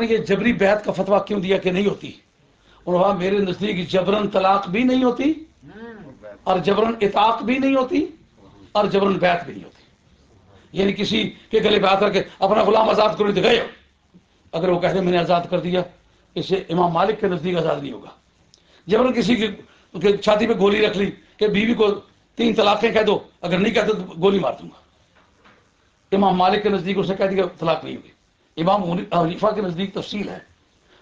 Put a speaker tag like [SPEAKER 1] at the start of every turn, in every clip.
[SPEAKER 1] یہ جبری بیعت کا فتویٰ کیوں دیا کہ نہیں ہوتی؟ انہوں نے میرے نزدیک جبرن طلاق بھی نہیں ہوتی اور جبرن اطاعت بھی نہیں ہوتی اور جبرن بیعت بھی نہیں ہوتی. یعنی کسی کے گلے پہ ہاتھ کر کے اپنا غلام آزاد کرو تو گئے ہو، اگر وہ کہتے میں نے آزاد کر دیا، اسے امام مالک کے نزدیک آزاد نہیں ہوگا. جبرن کسی کی چھاتی پہ گولی رکھ لی کہ بیوی کو 3 طلاقیں کہہ دو، اگر نہیں کہتے تو گولی مار دوں گا. امام مالک کے نزدیک اسے کہہ دیا طلاق نہیں ہوگی. امام حنیفہ کے نزدیک تفصیل ہے،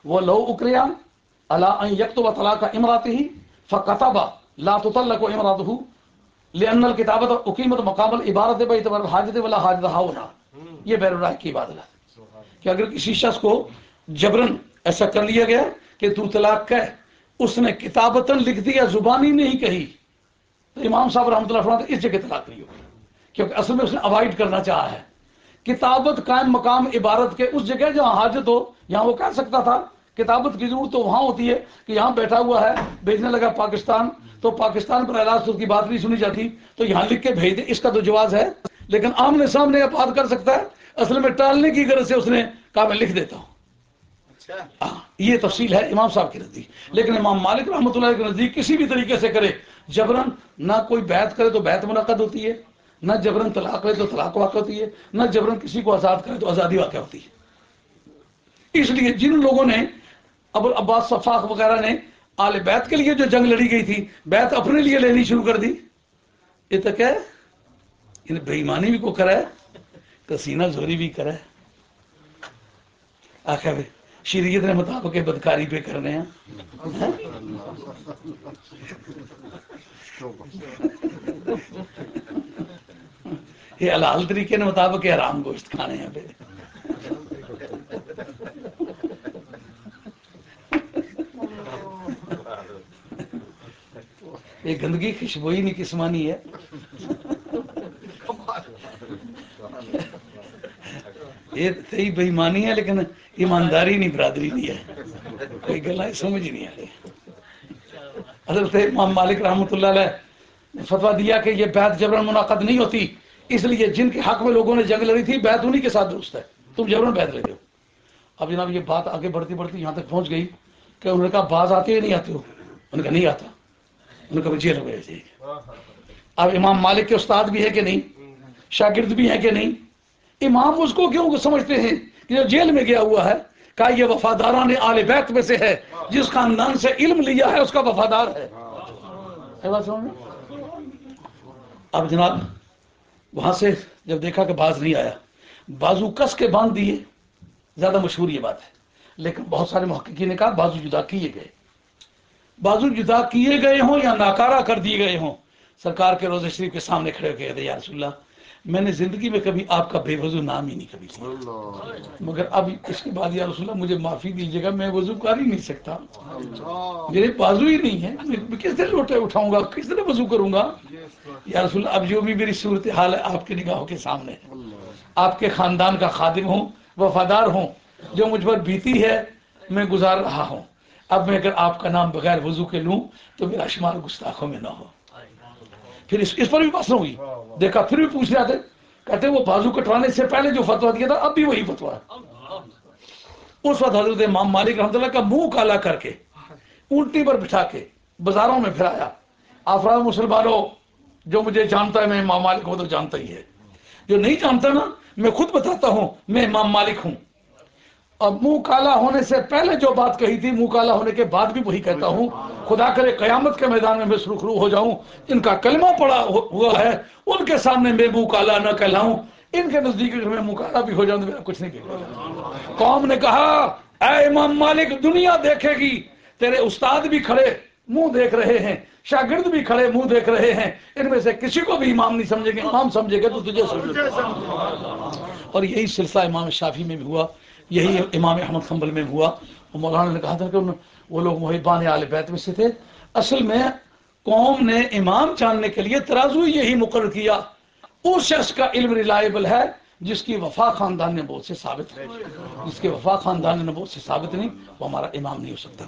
[SPEAKER 1] وہ لو اکریا الا ان یکتب طلاق امراته فكتب لا تطلق امراته لان الكتابه اقیمت مقام العبارت باعتبار الحاجت ولا حاجت هنا. یہ بیر الراہ کی عبادت ہے کہ اگر کسی شخص کو جبرن ایسا کر لیا گیا کہ تو طلاق کہہ، اس نے کتابتاً لکھ دیا، زبانی نہیں کہی، تو امام صاحب رحمۃ اللہ فرماتے ہیں اس جگہ طلاق نہیں ہوگی، کیونکہ اصل میں اس نے اوائڈ کرنا چاہا ہے. کتابت قائم مقام عبارت کے اس جگہ جہاں حاجت ہو، یہاں وہ کہہ سکتا تھا. کتابت کی ضرورت تو وہاں ہوتی ہے کہ یہاں بیٹھا ہوا ہے، بھیجنے لگا پاکستان، تو پاکستان پر علاج اس کی بات نہیں سنی جاتی تو یہاں لکھ کے بھیج دے، اس کا تو جواز ہے. لیکن آمنے سامنے بات کر سکتا ہے، اصل میں ٹالنے کی غرض سے اس نے کہا میں لکھ دیتا ہوں. یہ تفصیل ہے امام صاحب کے نزدیک. لیکن امام مالک رحمۃ اللہ کے نزدیک کسی بھی طریقے سے کرے جبرن، نہ کوئی بیعت کرے تو بیعت منعقد ہوتی ہے، نہ جبرن طلاق کرے تو طلاق واقع ہوتی ہے، نہ جبرن کسی کو آزاد کرے تو آزادی واقع ہوتی ہے. اس لیے جن لوگوں نے ابو العباس صفاق وغیرہ نے آل بیت کے لیے جو جنگ لڑی گئی تھی، بیعت اپنے لیے لینی شروع کر دی. یہ تو کیا ہے، بے ایمانی بھی کو کرا ہے تو سینہ زوری بھی کرا ہے. آخر شریعت نے مطابق بدکاری پہ کرنے ہیں. یہ حلال طریقے کے مطابق حرام گوشت کھانے ہیں پہ. یہ گندگی خوشبوئی نہیں کسمانی ہے. یہ صحیح بےایمانی ہے لیکن ایمانداری نہیں، برادری نہیں ہے. کوئی گلا سمجھ نہیں آ رہی. حضرت امام مالک رحمۃ اللہ علیہ نے فتویٰ دیا کہ یہ بیعت جبرن منعقد نہیں ہوتی، اس لیے جن کے حق میں لوگوں نے جنگ لڑی تھی بیعت انہی کے ساتھ درست ہے، تم جبرن بیعت لے دو. اب جناب یہ بات آگے بڑھتی بڑھتی یہاں تک پہنچ گئی کہ انہوں نے کہا باز آتے ہی نہیں آتے ہو؟ انہوں نے کہا نہیں آتا. انہوں نے کہا جیل ہو گئے. اب امام مالک کے استاد بھی ہے کہ نہیں، شاگرد بھی ہے کہ نہیں؟ امام اس کو کیوں سمجھتے ہیں کہ جو جیل میں گیا ہوا ہے، کہا یہ وفاداران آل بیت میں سے ہے، جس خاندان سے علم لیا ہے اس کا وفادار ہے. اب جناب وہاں سے جب دیکھا کہ باز نہیں آیا، بازو کس کے باندھ دیے، زیادہ مشہور یہ بات ہے. لیکن بہت سارے محققین نے کہا بازو جدا کیے گئے. بازو جدا کیے گئے ہوں یا ناکارہ کر دیے گئے ہوں، سرکار کے روضہ شریف کے سامنے کھڑے ہو کے کہتے یا رسول اللہ میں نے زندگی میں کبھی آپ کا بے وضو نام ہی نہیں کبھی لیا، مگر اب اس کے بعد یا رسول اللہ مجھے معافی دیجیے گا، میں وضو کر ہی نہیں سکتا، میرے بازو ہی نہیں ہے، میں کس دن لوٹے اٹھاؤں گا، کس دن وضو کروں گا. یا رسول اللہ اب جو بھی میری صورتحال ہے آپ کی نگاہوں کے سامنے ہے، آپ کے خاندان کا خادم ہوں، وفادار ہوں، جو مجھ پر بیتی ہے میں گزار رہا ہوں. اب میں اگر آپ کا نام بغیر وضو کے لوں تو میرا شمار گستاخوں میں نہ ہو. پھر اس پر بھی بحث ہوئی، دیکھا پھر بھی پوچھ رہا تھے، کہتے وہ بازو کٹوانے سے پہلے جو فتویٰ دیا تھا اب بھی وہی فتویٰ ہے. اس وقت حضرت امام مالک رحمۃ اللہ کا منہ کالا کر کے اونٹی پر بٹھا کے بازاروں میں پھرایا، افراد مسلمانوں جو مجھے جانتا ہے میں امام مالک ہوں تو جانتا ہی ہے، جو نہیں جانتا نا میں خود بتاتا ہوں میں امام مالک ہوں. اب منہ کالا ہونے سے پہلے جو بات کہی تھی منہ کالا ہونے کے بعد بھی وہی کہتا ہوں. خدا کرے قیامت کے میدان میں سرخرو ہو جاؤں، ان کا کلمہ پڑا ہوا ہے ان کے سامنے میں منہ کالا نہ کہلاؤں، ان کے نزدیک میں منہ کالا بھی ہو جاؤں تو میرا کچھ نہیں بگڑا. قوم نے کہا اے امام مالک دنیا دیکھے گی، تیرے استاد بھی کھڑے منہ دیکھ رہے ہیں، شاگرد بھی کھڑے منہ دیکھ رہے ہیں، ان میں سے کسی کو بھی امام نہیں سمجھیں گے، امام سمجھے گے تو تجھے سمجھے. اور یہی سلسلہ امام شافعی میں بھی ہوا، یہی امام احمد حنبل میں ہوا. مولانا نے کہا تھا کہ وہ لوگ محبان اہل بیت میں سے تھے. اصل میں قوم نے امام جاننے کے لیے ترازو یہی مقرر کیا، اس شخص کا علم ریلائبل ہے جس کی وفا خاندان نے بہت سے ثابت ہے، جس کے وفا خاندان نے بہت سے ثابت نہیں وہ ہمارا امام نہیں ہو سکتا.